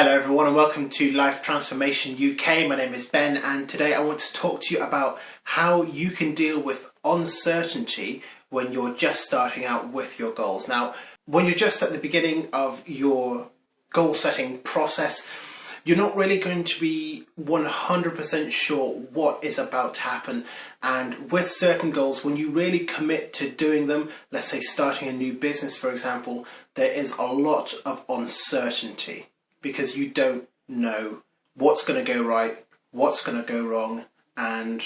Hello everyone and welcome to Life Transformation UK. My name is Ben and today I want to talk to you about how you can deal with uncertainty when you're just starting out with your goals. Now, when you're just at the beginning of your goal setting process, you're not really going to be 100% sure what is about to happen, and with certain goals, when you really commit to doing them, let's say starting a new business for example, there is a lot of uncertainty because you don't know what's going to go right, what's going to go wrong, and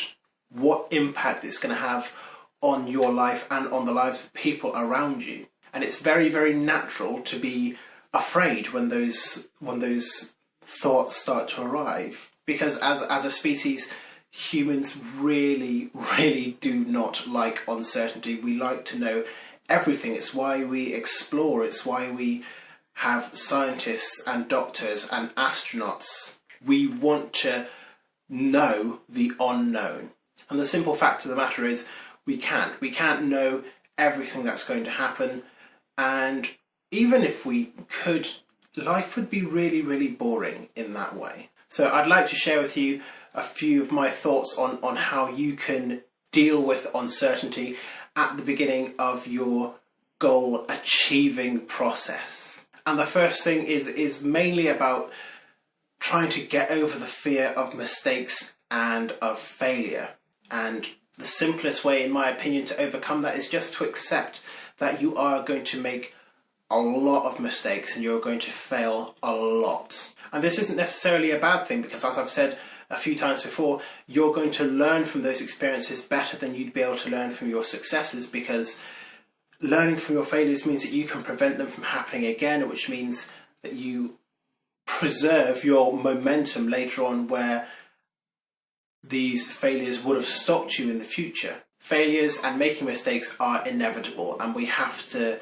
what impact it's going to have on your life and on the lives of people around you. And it's very, very natural to be afraid when those thoughts start to arrive, because as a species, humans really do not like uncertainty. We like to know everything. It's why we explore. It's why we have scientists and doctors and astronauts. We want to know the unknown. And the simple fact of the matter is we can't know everything that's going to happen, and even if we could, life would be really boring in that way. So I'd like to share with you a few of my thoughts on how you can deal with uncertainty at the beginning of your goal achieving process. And the first thing is mainly about trying to get over the fear of mistakes and of failure. And the simplest way, in my opinion, to overcome that is just to accept that you are going to make a lot of mistakes and you're going to fail a lot. And this isn't necessarily a bad thing, because as I've said a few times before, you're going to learn from those experiences better than you'd be able to learn from your successes, because learning from your failures means that you can prevent them from happening again, which means that you preserve your momentum later on where these failures would have stopped you in the future. Failures and making mistakes are inevitable, and we have to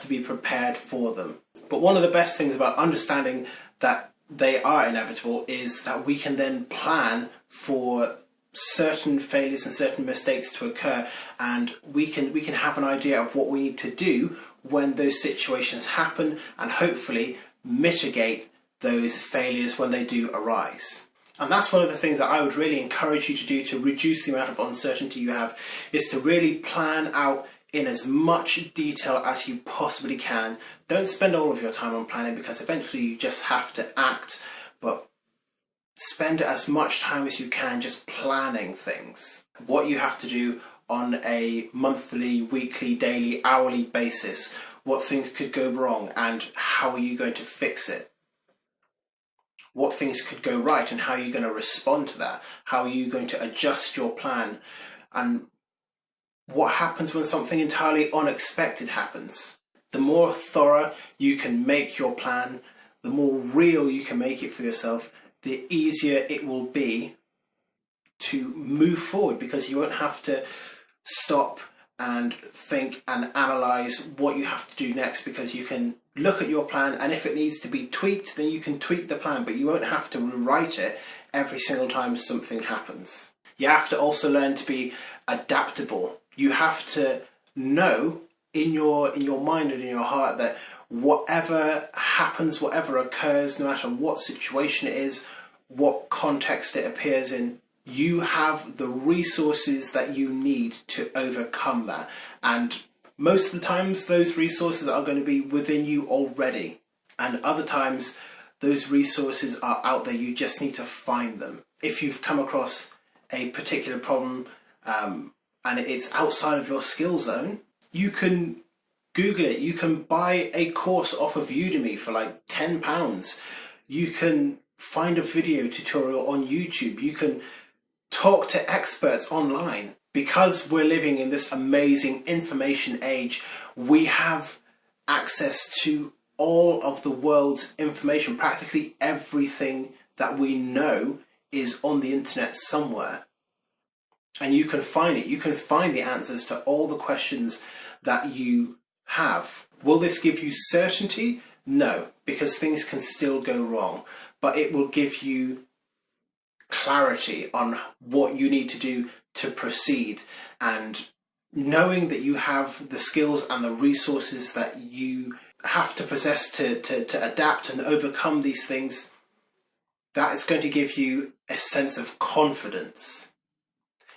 be prepared for them. But one of the best things about understanding that they are inevitable is that we can then plan for certain failures and certain mistakes to occur, and we can have an idea of what we need to do when those situations happen, and hopefully mitigate those failures when they do arise. And that's one of the things that I would really encourage you to do to reduce the amount of uncertainty you have, is to really plan out in as much detail as you possibly can. Don't spend all of your time on planning, because eventually you just have to act, but spend as much time as you can just planning things. What you have to do on a monthly, weekly, daily, hourly basis, what things could go wrong and how are you going to fix it. What things could go right and how are you going to respond to that? How are you going to adjust your plan? And what happens when something entirely unexpected happens? The more thorough you can make your plan, the more real you can make it for yourself, the easier it will be to move forward, because you won't have to stop and think and analyze what you have to do next, because you can look at your plan, and if it needs to be tweaked, then you can tweak the plan, but you won't have to rewrite it every single time something happens. You have to also learn to be adaptable. You have to know in your mind and in your heart that whatever happens, whatever occurs, no matter what situation it is, what context it appears in, you have the resources that you need to overcome that. And most of the times those resources are going to be within you already, and other times those resources are out there, you just need to find them. If you've come across a particular problem and it's outside of your skill zone, you can Google it, you can buy a course off of Udemy for like £10, you can find a video tutorial on YouTube, you can talk to experts online. Because we're living in this amazing information age, we have access to all of the world's information. Practically everything that we know is on the internet somewhere. And you can find it. You can find the answers to all the questions that you have. Will this give you certainty? No, because things can still go wrong. But it will give you clarity on what you need to do to proceed, and knowing that you have the skills and the resources that you have to possess to adapt and overcome these things that is going to give you a sense of confidence.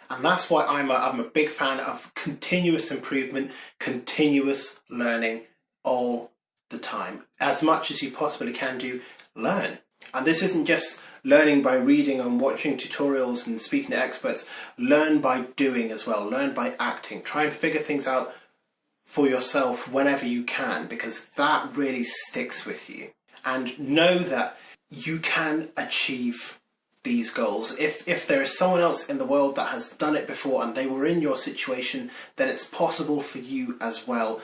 And that's why I'm a big fan of continuous improvement, continuous learning all the time. As much as you possibly can do, learn. And this isn't just learning by reading and watching tutorials and speaking to experts. Learn by doing as well. Learn by acting. Try and figure things out for yourself whenever you can, because that really sticks with you. And know that you can achieve these goals. If there is someone else in the world that has done it before and they were in your situation, then it's possible for you as well.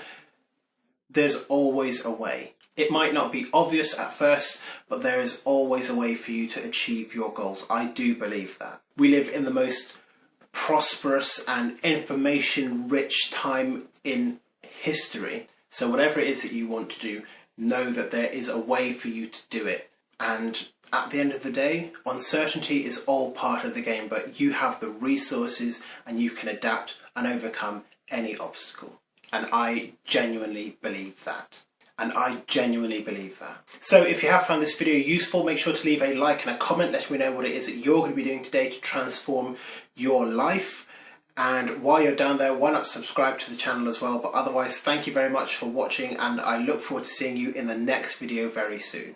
There's always a way. It might not be obvious at first, but there is always a way for you to achieve your goals. I do believe that. We live in the most prosperous and information-rich time in history. So whatever it is that you want to do, know that there is a way for you to do it. And at the end of the day, uncertainty is all part of the game, but you have the resources and you can adapt and overcome any obstacle. And I genuinely believe that. So if you have found this video useful, make sure to leave a like and a comment letting me know what it is that you're going to be doing today to transform your life. And while you're down there, why not subscribe to the channel as well? But otherwise, thank you very much for watching, and I look forward to seeing you in the next video very soon.